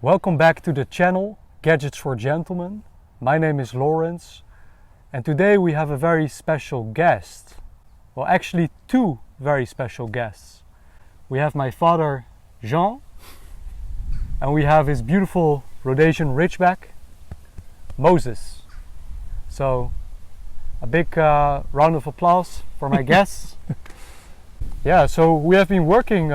Welcome back to the channel Gadgets for Gentlemen. My name is Lawrence and today we have a very special guest. Well, actually two very special guests. We have my father Jean and we have his beautiful Rhodesian Ridgeback Moses. So a big round of applause for my guests. Yeah, so we have been working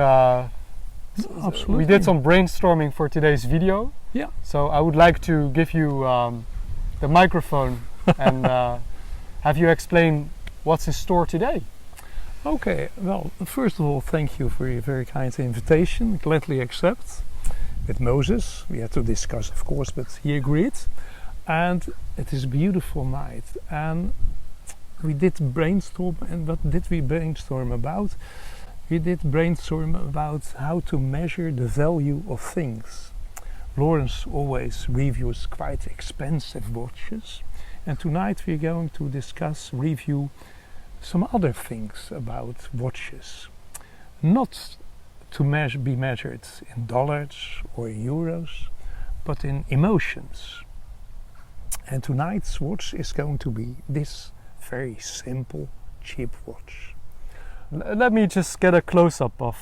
Absolutely. We did some brainstorming for today's video. Yeah. So I would like to give you the microphone and have you explain what's in store today. Okay, well, first of all, thank you for your very kind invitation. Gladly accept. With Moses, we had to discuss, of course, but he agreed. And it is a beautiful night. And we did brainstorm, and what did we brainstorm about? We did brainstorm about how to measure the value of things. Lawrence always reviews quite expensive watches, and tonight we're going to review some other things about watches. Not to be measured in dollars or euros, but in emotions. And tonight's watch is going to be this very simple, cheap watch. Let me just get a close-up of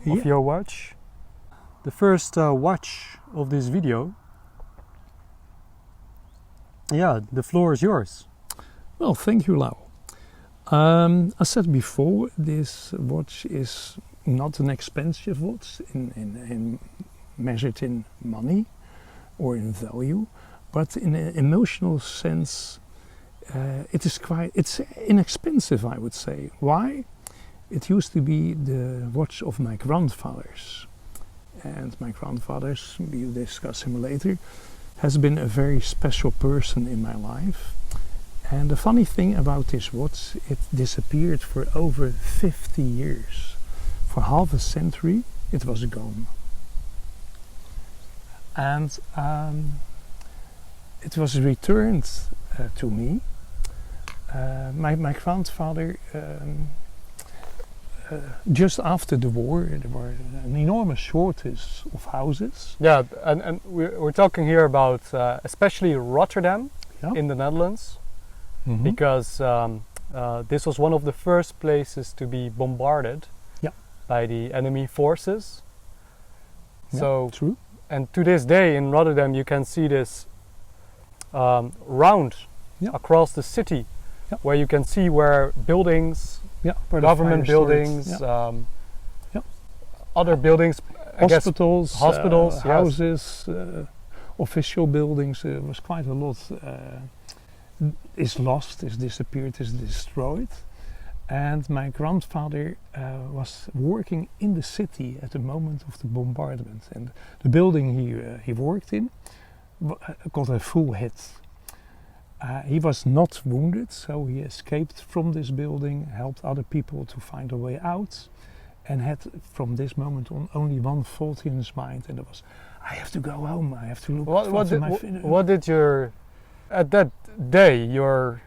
your watch. The first watch of this video. Yeah, the floor is yours. Well, thank you, Lau. I said before, this watch is not an expensive watch in measured in money or in value, but in an emotional sense, it's inexpensive, I would say. Why? It used to be the watch of my grandfathers, and my grandfathers, we'll discuss him later, has been a very special person in my life. And the funny thing about this watch, it disappeared for over 50 years. For half a century it was gone. And it was returned to me. My grandfather, just after the war, there were an enormous shortage of houses. Yeah, and we're talking here about especially Rotterdam, yeah, in the Netherlands, mm-hmm, because this was one of the first places to be bombarded, yeah, by the enemy forces. Yeah, so true. And to this day in Rotterdam you can see this round, yeah, across the city, yeah, where you can see where buildings, yeah, government buildings, yeah, yeah, other buildings, hospitals, yes, houses, official buildings. There was quite a lot. Is lost, is disappeared, is destroyed. And my grandfather was working in the city at the moment of the bombardment, and the building he worked in got a full hit. He was not wounded, so he escaped from this building, helped other people to find a way out, and had from this moment on only one thought in his mind, and it was, I have to go home, I have to look after my family. What did at that day, your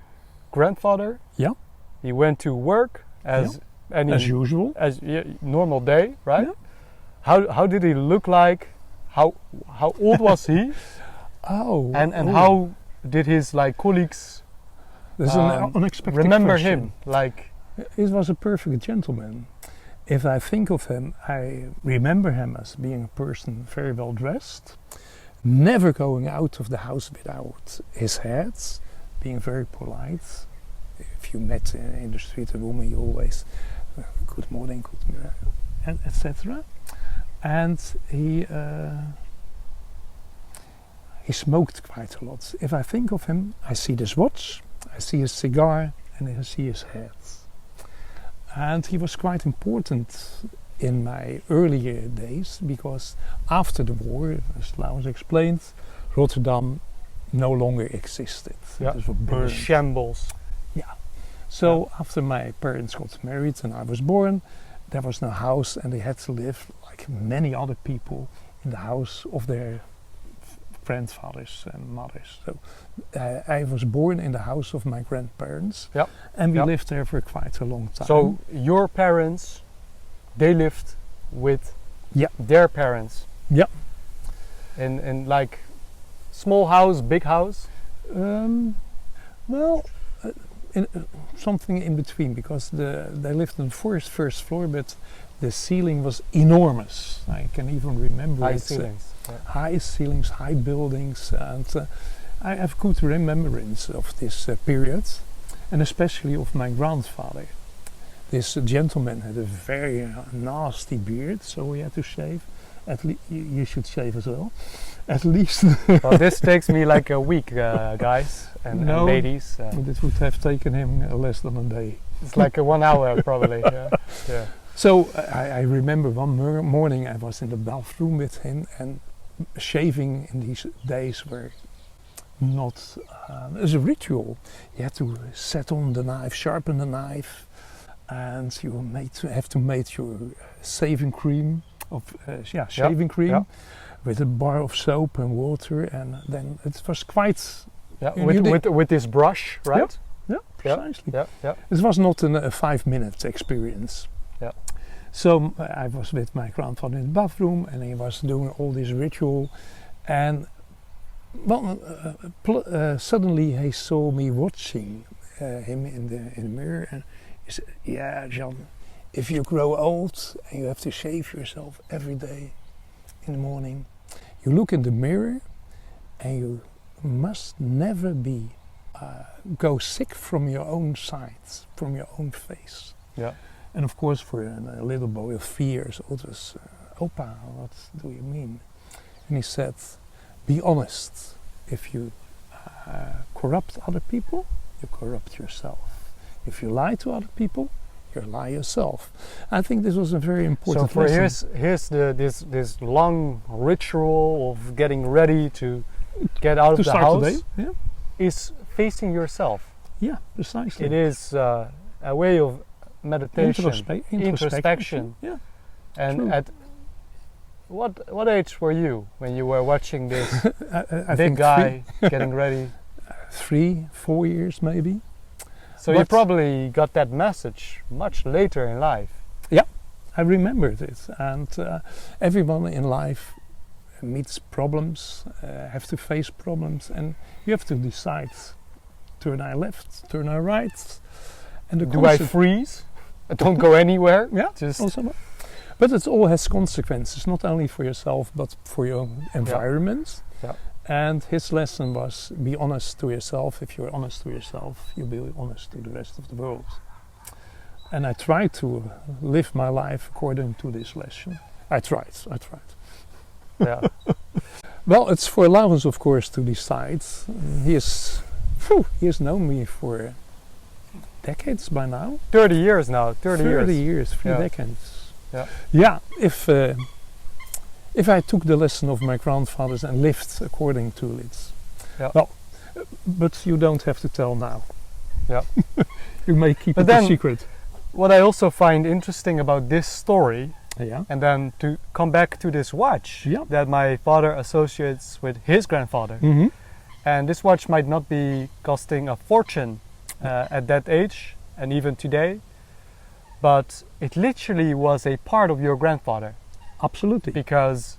grandfather, yeah, he went to work as, yeah, as usual, as normal day, right? Yeah. How did he look like? How old was he? And how did his colleagues There's an unexpected remember question. Him? He was a perfect gentleman. If I think of him, I remember him as being a person very well dressed, never going out of the house without his hat, being very polite. If you met in the street a woman, you always good morning, and etc. And he smoked quite a lot. If I think of him, I see this watch, I see his cigar, and I see his hat. And he was quite important in my earlier days, because after the war, as Laurens explained, Rotterdam no longer existed. Yeah. It was burned. Shambles. Yeah. So after my parents got married and I was born, there was no house, and they had to live like many other people in the house of their grandfathers and mothers. So I was born in the house of my grandparents, yep, and we, yep, lived there for quite a long time. So your parents, they lived with, yep, their parents? Yep. in like small house, big house? Well, in, something in between, because they lived on the first floor, but the ceiling was enormous. I can even remember High it. ceilings. High ceilings, high buildings, and I have good remembrance of this period, and especially of my grandfather. This gentleman had a very nasty beard, so we had to shave. You should shave as well, at least. Well, this takes me like a week, guys and ladies. But it would have taken him less than a day. It's like a 1 hour probably. Yeah. So I remember one morning I was in the bathroom with him, and shaving in these days were not as a ritual. You had to set on the knife, sharpen the knife, and you have to make your shaving cream shaving cream with a bar of soap and water, and then it was quite with this brush, right? Yeah, precisely. Yeah. It was not a 5-minute experience. Yeah. So I was with my grandfather in the bathroom, and he was doing all this ritual, and suddenly he saw me watching him in the mirror, and he said, "Yeah, John, if you grow old and you have to shave yourself every day in the morning, you look in the mirror and you must never go sick from your own sight, from your own face." Yeah. And of course, for a little boy of 3 years old, was, "Opa, what do you mean?" And he said, "Be honest. If you corrupt other people, you corrupt yourself. If you lie to other people, you lie yourself." I think this was a very important lesson. Here's this long ritual of getting ready to get out of the house. Is facing yourself. Yeah, precisely. It is a way of meditation, introspection. Yeah. And true. At what age were you when you were watching this I big guy getting ready? 3, 4 years maybe. So you probably got that message much later in life. Yeah, I remembered it. And everyone in life meets problems, have to face problems, and you have to decide: turn I left, turn I right. And do I freeze? I don't go anywhere. Yeah, just also. But it all has consequences, not only for yourself, but for your environment. Yeah. And his lesson was: be honest to yourself. If you're honest to yourself, you'll be honest to the rest of the world. And I tried to live my life according to this lesson. I tried. Yeah. Well, it's for Laurens, of course, to decide. He has known me for decades by now. 30 years now. 30 years, 3 decades. Yeah. Yeah. If I took the lesson of my grandfathers and lived according to it, well, but you don't have to tell now. Yeah. You may keep it a secret. What I also find interesting about this story, yeah, and then to come back to this watch that my father associates with his grandfather, and this watch might not be costing a fortune at that age and even today, but it literally was a part of your grandfather. Absolutely. Because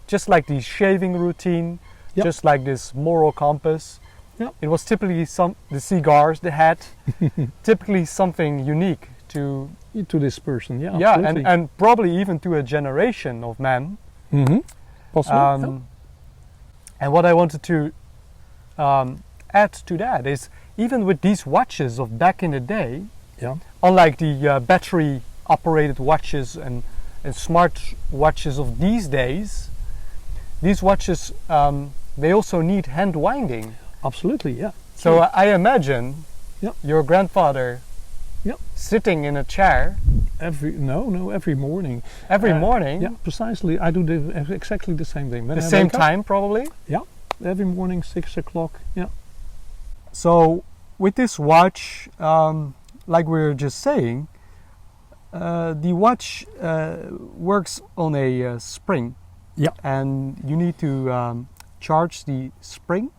just like the shaving routine, just like this moral compass, it was typically the cigars, the hat, typically something unique to this person. Yeah, yeah, and probably even to a generation of men. Possibly. And what I wanted to add to that is, even with these watches of back in the day, unlike the battery-operated watches and smart watches of these days, these watches they also need hand winding. Absolutely, yeah. So I imagine your grandfather sitting in a chair every morning. Every morning? Yeah, precisely. I do exactly the same thing. The same time, probably? Yeah, every morning, 6 o'clock. Yeah. So with this watch, like we were just saying, the watch works on a spring. Yeah. And you need to charge the spring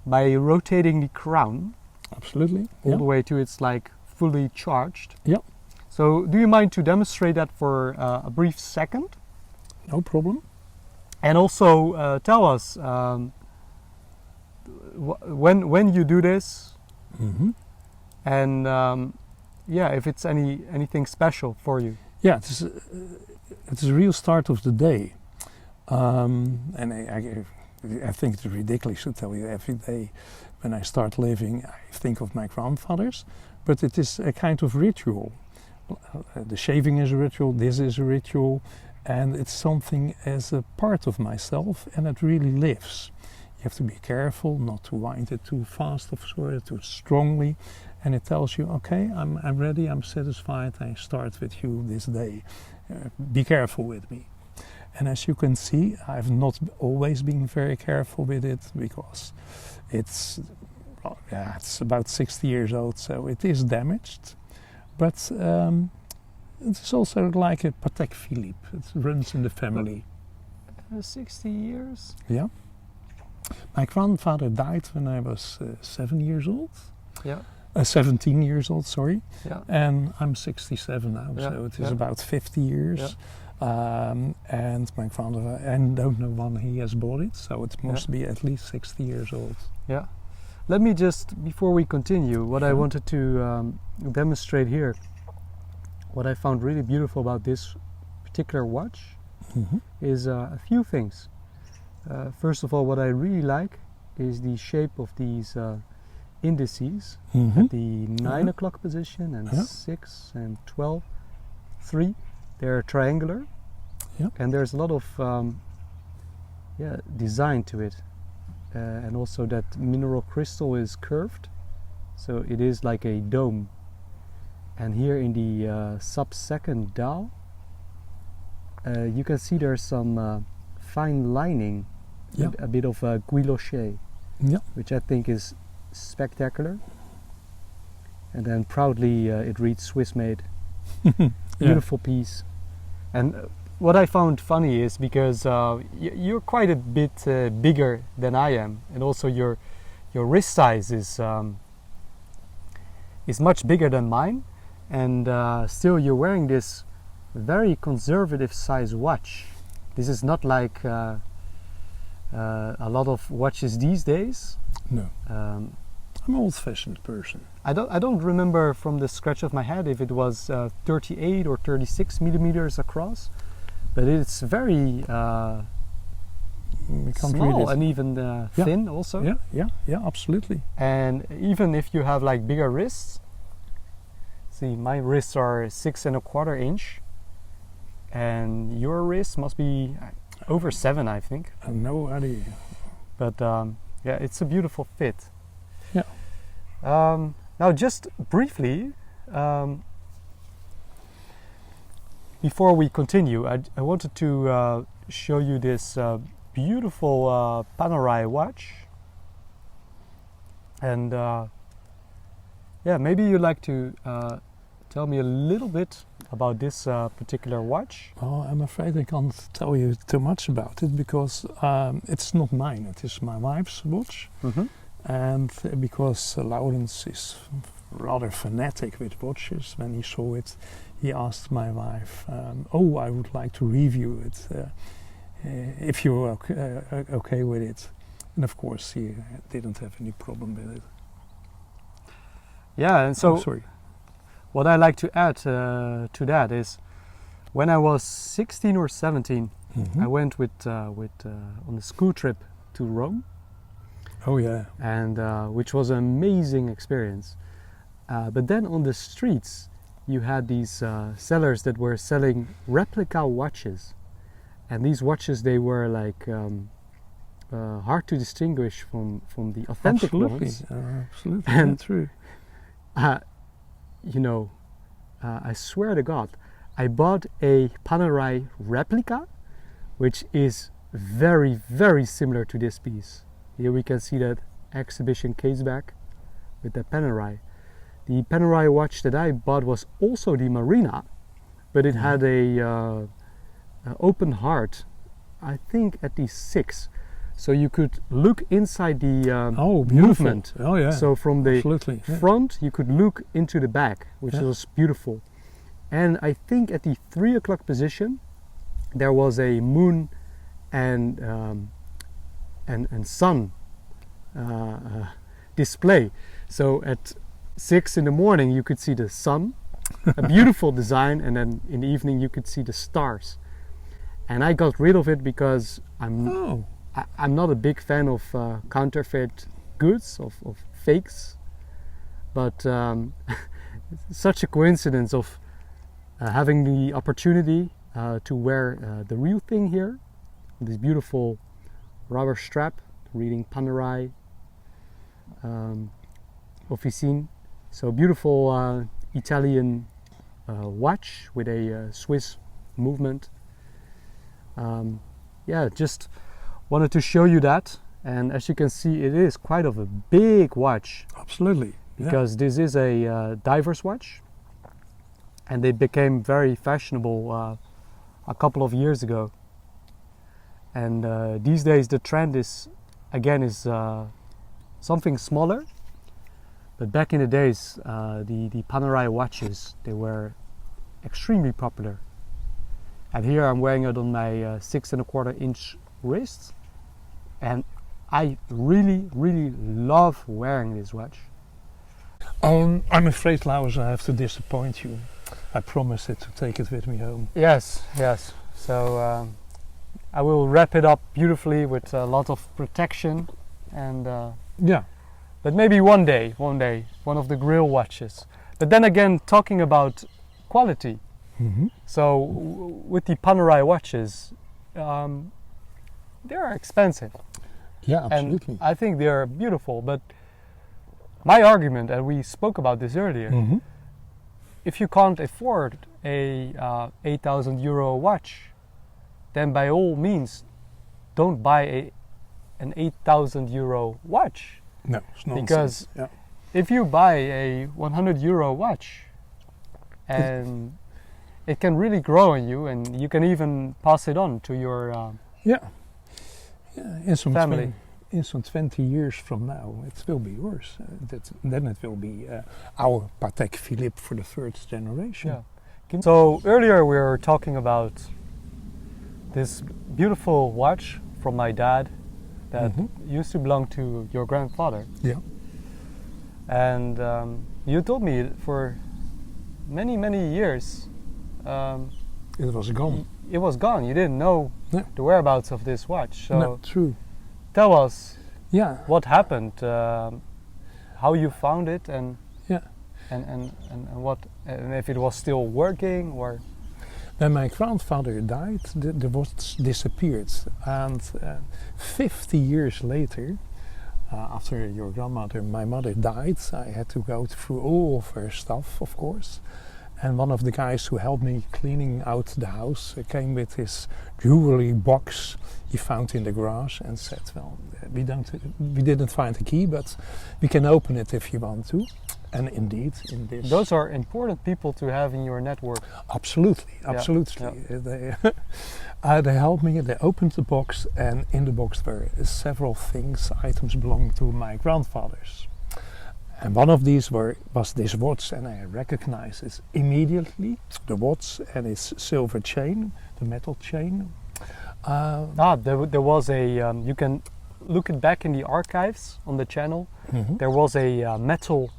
by rotating the crown. Absolutely. All the way to it's like fully charged. Yeah. So do you mind to demonstrate that for a brief second? No problem. And also tell us when you do this, Mm-hmm. and yeah, if it's anything special for you. Yeah, it's a real start of the day, and I think it's ridiculous to tell you every day when I start living I think of my grandfathers, but it is a kind of ritual. The shaving is a ritual, this is a ritual, and it's something as a part of myself, and it really lives. You have to be careful not to wind it too fast or too strongly, and it tells you, okay, I'm ready, I'm satisfied, I start with you this day. Be careful with me. And as you can see, I've not always been very careful with it, because it's about 60 years old, so it is damaged. But it's also like a Patek Philippe. It runs in the family. 60 years? Yeah. My grandfather died when I was 7 years old. Yeah. 17 years old, sorry. Yeah. And I'm 67 now, Yeah. so it is about 50 years. Yeah. And my grandfather, and don't know when he has bought it, so it must be at least 60 years old. Yeah. Let me just, before we continue, what I wanted to demonstrate here, what I found really beautiful about this particular watch is a few things. First of all, what I really like is the shape of these indices at the 9 o'clock position and 6 and 12, 3. They're triangular, and there's a lot of design to it. And also that mineral crystal is curved, so it is like a dome. And here in the sub-second dial, you can see there's some fine lining, a bit of a guilloche, which I think is spectacular. And then proudly it reads Swiss made. Beautiful piece. And what I found funny is because you're quite a bit bigger than I am, and also your wrist size is much bigger than mine, and still you're wearing this very conservative size watch. This is not like a lot of watches these days. No. I'm an old-fashioned person. I don't remember from the scratch of my head if it was 38 or 36 millimeters across. But it's very small and even thin also. Yeah, absolutely. And even if you have like bigger wrists, see, my wrists are 6¼ inch, and your wrist must be over 7, I think. No idea. But yeah, it's a beautiful fit. Yeah. Now, just briefly. Before we continue, I wanted to show you this beautiful Panerai watch, and yeah, maybe you'd like to tell me a little bit about this particular watch. Well, I'm afraid I can't tell you too much about it, because it's not mine, it is my wife's watch. And because Laurens is rather fanatic with watches, when he saw it, he asked my wife, I would like to review it, if you're okay with it. And of course he didn't have any problem with it. Yeah, and so what I like to add to that is, when I was 16 or 17, I went on a school trip to Rome. Oh yeah. And which was an amazing experience. But then on the streets, you had these sellers that were selling replica watches, and these watches, they were like hard to distinguish from the authentic ones. Absolutely, and true. You know, I swear to God, I bought a Panerai replica, which is very, very similar to this piece. Here we can see that exhibition case back with the Panerai. The Panerai watch that I bought was also the Marina, but it had a open heart, I think at the 6. So you could look inside the movement. Oh yeah. So from the front you could look into the back, which was beautiful. And I think at the 3 o'clock position there was a moon and sun display. So at 6 in the morning you could see the sun, a beautiful design, and then in the evening you could see the stars. And I got rid of it because I'm not a big fan of counterfeit goods, of fakes, but such a coincidence of having the opportunity to wear the real thing here, this beautiful rubber strap reading Panerai Officine. So beautiful Italian watch with a Swiss movement. Yeah, just wanted to show you that, and as you can see, it is quite of a big watch. Absolutely, because this is a diver's watch, and they became very fashionable a couple of years ago. And these days the trend is something smaller. But back in the days, the Panerai watches, they were extremely popular. And here I'm wearing it on my 6¼ inch wrist, and I really love wearing this watch. I'm afraid, Laus, I have to disappoint you. I promised it to take it with me home. Yes. So I will wrap it up beautifully with a lot of protection, and yeah. But maybe one day, one of the grill watches. But then again, talking about quality. Mm-hmm. So with the Panerai watches, they are expensive. Yeah, absolutely. And I think they are beautiful. But my argument, and we spoke about this earlier, Mm-hmm. if you can't afford a €8,000 watch, then by all means, don't buy an €8,000 watch. No, it's nonsense. Because if you buy a €100 watch, and it can really grow on you, and you can even pass it on to your in some family. In some 20 years from now, it will be yours. Then it will be our Patek Philippe for the 3rd generation. Yeah. So earlier we were talking about this beautiful watch from my dad that used to belong to your grandfather. Yeah. And you told me for many years it was gone. It was gone. You didn't know the whereabouts of this watch. So no, true. Tell us what happened, how you found it, and what, and if it was still working, or. When my grandfather died, the watch disappeared, and 50 years later, after your grandmother, my mother died, I had to go through all of her stuff, of course. And one of the guys who helped me cleaning out the house came with his jewelry box he found in the garage and said, well, we didn't find the key, but we can open it if you want to. And indeed, in this... Those are important people to have in your network. Absolutely. Yeah. They helped me, they opened the box, and in the box were several items belonging to my grandfathers. And one of these was this watch, and I recognized it immediately, the watch and its silver chain, the metal chain. There was a, you can look it back in the archives on the channel. Mm-hmm. There was a metal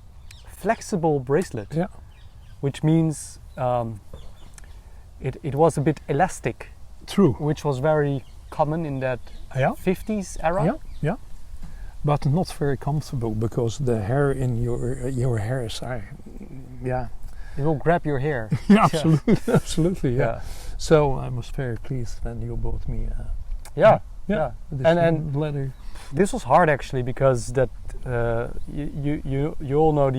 flexible bracelet, which means it was a bit elastic. True. Which was very common in that 50s era. Yeah. But not very comfortable, because the hair in your hairs are, it will grab your hair. Absolutely. So I was very pleased when you bought me. And leather. This was hard actually, because that you all know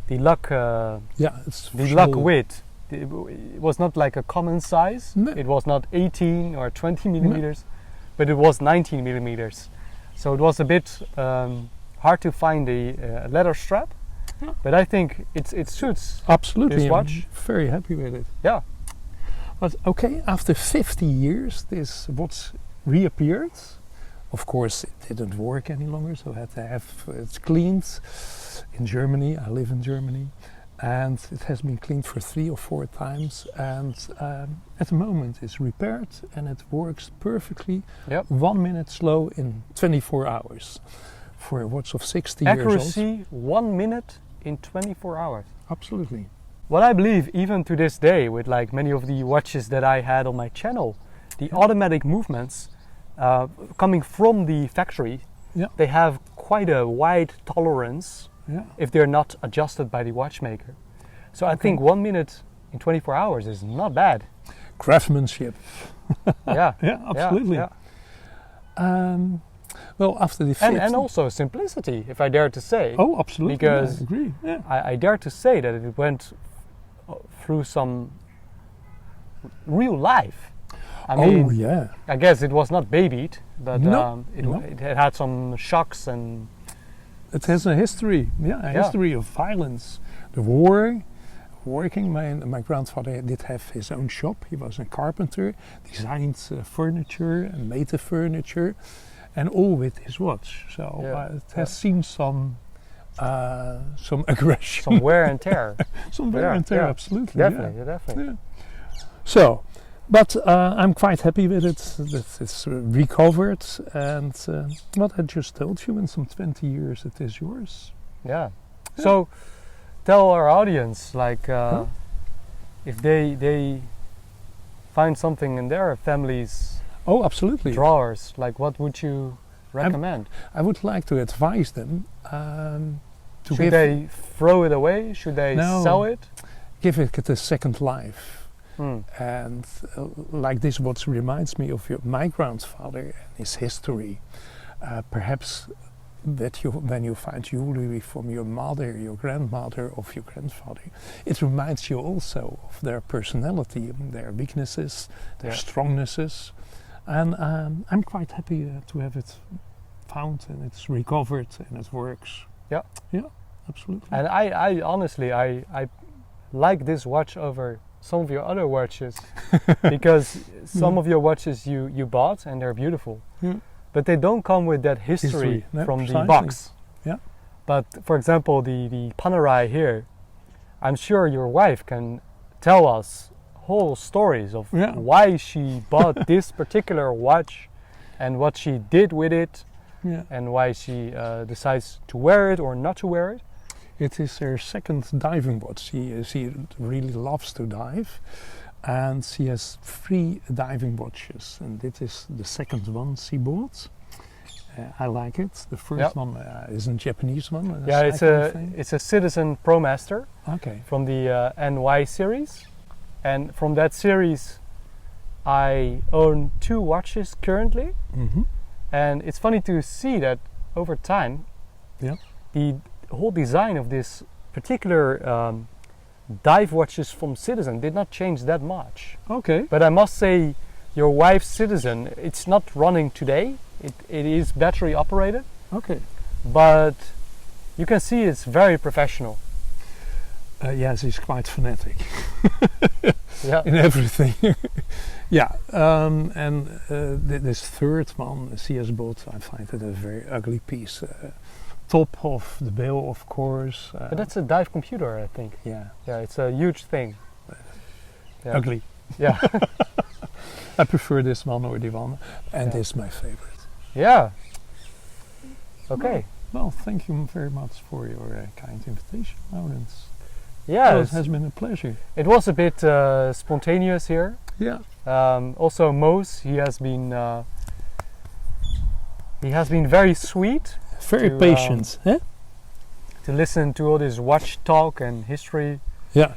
the luck. It's the luck width. It was not like a common size. No. It was not 18 or 20 millimeters, but it was 19 millimeters. So it was a bit hard to find a leather strap, but I think it suits absolutely this watch. I'm very happy with it. Yeah. But okay, after 50 years, this watch reappeared. Of course, it didn't work any longer, so I had to have it cleaned in Germany. I live in Germany, and it has been cleaned for 3 or 4 times, and at the moment it's repaired and it works perfectly. Yep. 1 minute slow in 24 hours for a watch of 60 years old. Accuracy 1 minute in 24 hours. Absolutely. What I believe, even to this day, with like many of the watches that I had on my channel, the automatic movements coming from the factory, they have quite a wide tolerance if they're not adjusted by the watchmaker. So I think 1 minute in 24 hours is not bad. Craftsmanship. Yeah, absolutely. Well, after the and also simplicity, if I dare to say. Oh, absolutely. Because I agree. Yeah. I dare to say that it went through some real life. I mean, I guess it was not babied, but it had some shocks, and it has a history. A history of violence, the war. Working, my grandfather did have his own shop. He was a carpenter, designed furniture and made the furniture, and all with his watch. So it has seen some aggression, some wear and tear. Some wear and tear, absolutely. Definitely. Yeah. So, but I'm quite happy with it. That it's recovered, and what I just told you, in some 20 years it is yours. Yeah. So, tell our audience, like, if they find something in their family's drawers, like, what would you recommend? I would like to advise them should they throw it away? Should they sell it? Give it a second life. And like this watch reminds me of my grandfather and his history. Perhaps that when you find jewelry from your mother, your grandmother, of your grandfather, it reminds you also of their personality, their weaknesses, their strongnesses. And I'm quite happy to have it found, and it's recovered and it works. Yeah, absolutely. And I honestly, I like this watch over some of your other watches because some of your watches you bought and they're beautiful. But they don't come with that history from the box. Yeah. But for example, the Panerai here, I'm sure your wife can tell us whole stories of why she bought this particular watch and what she did with it, and why she decides to wear it or not to wear it. It is her second diving watch. She really loves to dive. And she has 3 diving watches, and this is the second one she bought. I like it. The first one is a Japanese one. It's a Citizen Promaster. Okay. From the NY series, and from that series, I own 2 watches currently. And it's funny to see that over time, the whole design of this particular dive watches from Citizen did not change that much. Okay. But I must say, your wife's Citizen, it's not running today. It is battery operated. Okay. But you can see it's very professional. Yes, he's quite fanatic. In everything. And this third one, she has bought, I find it a very ugly piece. Top of the bill, of course. But that's a dive computer, I think. Yeah, it's a huge thing. Ugly. Yeah. I prefer this one or the one, and this is my favorite. Yeah. Okay. Well, thank you very much for your kind invitation, Laurens. Yeah, it has been a pleasure. It was a bit spontaneous here. Yeah. Also, Moos, he has been very sweet. Very patient, to listen to all this watch talk and history. Yeah.